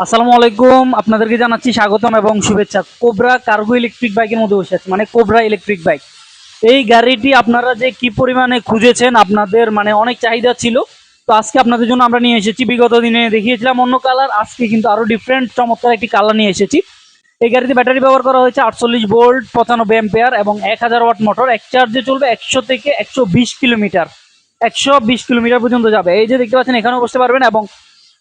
আসসালামু আলাইকুম, আপনাদেরকে জানাচ্ছি স্বাগতম এবং শুভেচ্ছা। কোবরা কার্গো ইলেকট্রিক বাইকের মধ্যে বসে আছি, মানে কোবরা ইলেকট্রিক বাইক। এই গাড়িটি আপনারা যে কি পরিমাণে খুঁজেছেন, আপনাদের মানে অনেক চাহিদা ছিল। তো আজকে আপনাদের জন্য আমরা নিয়ে এসেছি। বিগত দিনে দেখিয়েছিলাম অন্য কালার, আজকে কিন্তু আরো ডিফারেন্ট চমৎকার একটি কালার নিয়ে এসেছি। এই গাড়িতে ব্যাটারি ব্যবহার করা হয়েছে 48 ভোল্ট 95 অ্যাম্পিয়ার এবং 1000 ওয়াট মোটর। এক চার্জে চলবে 100 থেকে 120 কিলোমিটার, 120 কিলোমিটার পর্যন্ত যাবে। এই যে দেখতে পাচ্ছেন, এখানেও বসতে পারবেন এবং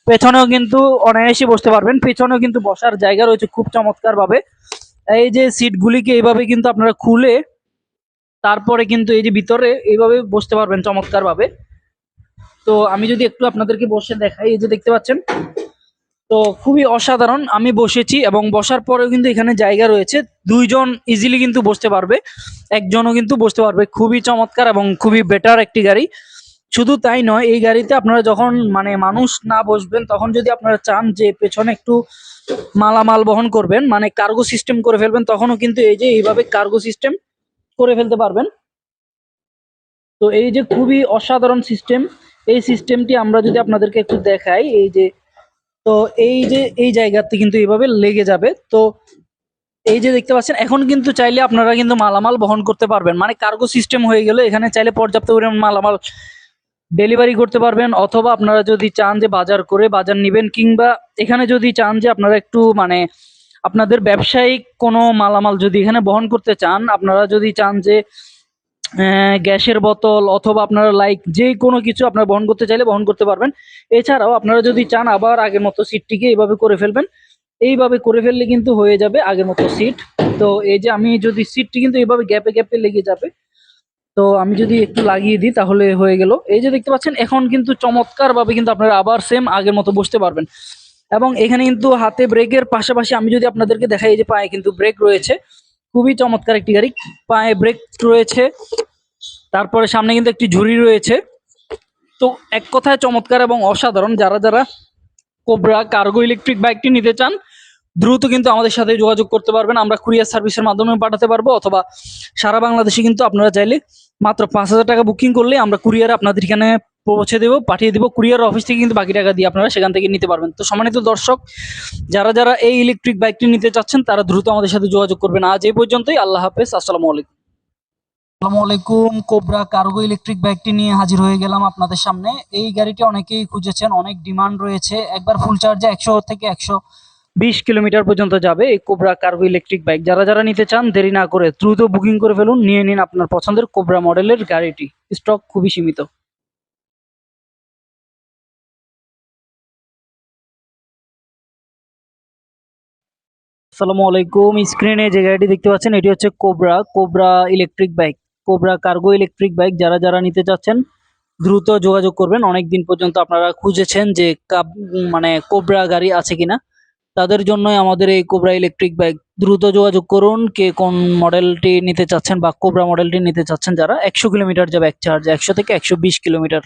পেছনেও কিন্তু অনায়াসে বসতে পারবেন। পেছনেও কিন্তু বসার জায়গা রয়েছে খুব চমৎকার ভাবে। এই যে সিটগুলিকে এইভাবে কিন্তু আপনারা খুলে তারপরে কিন্তু এই যে ভিতরে এইভাবে বসতে পারবেন চমৎকার ভাবে। তো আমি যদি একটু আপনাদেরকে বসে দেখাই, এই যে দেখতে পাচ্ছেন, তো খুবই অসাধারণ। আমি বসেছি এবং বসার পরেও কিন্তু এখানে জায়গা রয়েছে, দুইজন ইজিলি কিন্তু বসতে পারবে, একজনও কিন্তু বসতে পারবে। খুবই চমৎকার এবং খুবই বেটার একটি গাড়ি। শুধু তাই নয়, এই গাড়িতে আপনারা যখন মানে মানুষ না বসবেন, তখন যদি আপনারা চান যে পেছনে একটু মালামাল বহন করবেন, মানে কার্গো সিস্টেম করে ফেলবেন, তখনও কিন্তু এই যে এইভাবে কার্গো সিস্টেম করে ফেলতে পারবেন। তো এই যে খুবই অসাধারণ সিস্টেম, এই সিস্টেমটি আমরা যদি আপনাদেরকে একটু দেখাই, এই যে, তো এই যে এই জায়গাতে কিন্তু এইভাবে লেগে যাবে। তো এই যে দেখতে পাচ্ছেন, এখন কিন্তু চাইলে আপনারা কিন্তু মালামাল বহন করতে পারবেন, মানে কার্গো সিস্টেম হয়ে গেল। এখানে চাইলে পর্যাপ্ত পরিমাণ মালামাল ডেলিভারি করতে পারবেন, অথবা আপনারা যদি চান যে বাজার করে বাজার নিবেন, কিংবা এখানে যদি চান যে আপনারা একটু মানে আপনাদের ব্যবসায়িক কোনো মালামাল যদি এখানে বহন করতে চান, আপনারা যদি চান যে গ্যাসের বোতল অথবা আপনারা লাইক যে কোনো কিছু আপনারা বহন করতে চাইলে বহন করতে পারবেন। এছাড়াও আপনারা যদি চান আবার আগের মতো সিটটিকে এইভাবে করে ফেলবেন, এইভাবে করে ফেললে কিন্তু হয়ে যাবে আগের মতো সিট। তো এই যে আমি যদি সিটটি কিন্তু এইভাবে গ্যাপে গ্যাপে লেগে যাবে, তো আমি যদি একটু লাগিয়ে দিই তাহলে হয়ে গেল। এই যে দেখতে পাচ্ছেন, এখন কিন্তু চমৎকার ভাবে কিন্তু আপনারা আবার সেম আগের মতো বসতে পারবেন। এবং এখানে কিন্তু হাতে ব্রেকের পাশাপাশি আমি যদি আপনাদেরকে দেখাই, এই যে পায়ে কিন্তু ব্রেক রয়েছে। খুবই চমৎকার একটি গাড়ি, পায়ে ব্রেক রয়েছে, তারপরে সামনে কিন্তু একটি ঝুড়ি রয়েছে। তো এক কথায় চমৎকার এবং অসাধারণ। যারা যারা কোবরা কার্গো ইলেকট্রিক বাইকটি নিতে চান, দ্রুত কিন্তু আমাদের সাথে যোগাযোগ করতে পারবেন। আমরা কুরিয়ার সার্ভিসের মাধ্যমে পাঠাতে পারবো, অথবা সারা বাংলাদেশে কিন্তু আপনারা চাইলে মাত্র 5,000 টাকা বুকিং করলে আমরা কুরিয়ারে আপনাদের এখানে পৌঁছে দেবো, পাঠিয়ে দেবো। কুরিয়ার অফিস থেকে কিন্তু বাকি টাকা দিয়ে আপনারা সেখান থেকে নিতে পারবেন। তো সম্মানিত দর্শক, যারা যারা এই ইলেকট্রিক বাইকটি নিতে চাচ্ছেন, তারা দ্রুত আমাদের সাথে যোগাযোগ করবেন। আজ এই পর্যন্তই। আল্লাহ হাফেজ। আসসালামু আলাইকুম। আসসালামু আলাইকুম, কোবরা কার্গো ইলেকট্রিক বাইকটি নিয়ে হাজির হয়ে গেলাম আপনাদের সামনে। এই গাড়িটি অনেকেই খুঁজেছেন, অনেক ডিমান্ড রয়েছে। একবার ফুল চার্জে 100 থেকে 120 কিলোমিটার পর্যন্ত যাবে এই কোবরা কার্গো ইলেকট্রিক বাইক। যারা যারা নিতে চান, দেরি না করে দ্রুত বুকিং করে ফেলুন, নিয়ে নিন আপনার পছন্দের কোবরা মডেলের গাড়িটি। স্টক খুবই সীমিত। আসসালামু আলাইকুম, স্ক্রিনে যে গাড়িটি দেখতে পাচ্ছেন, এটি হচ্ছে cobra cobra electric bike, cobra cargo electric bike. যারা যারা নিতে চাচ্ছেন, দ্রুত যোগাযোগ করবেন। অনেক দিন পর্যন্ত আপনারা খুঁজেছেন যে মানে কোবরা গাড়ি আছে কিনা, তাদের জন্যই আমাদের এই কোবরা ইলেকট্রিক বাইক। দ্রুত যোগাযোগ করুন, কে কোন মডেলটি নিতে চাচ্ছেন বা কোবরা মডেলটি নিতে চাচ্ছেন। যারা 100 কিলোমিটার যাবে এক চার্জ, 100 থেকে 120 কিলোমিটার।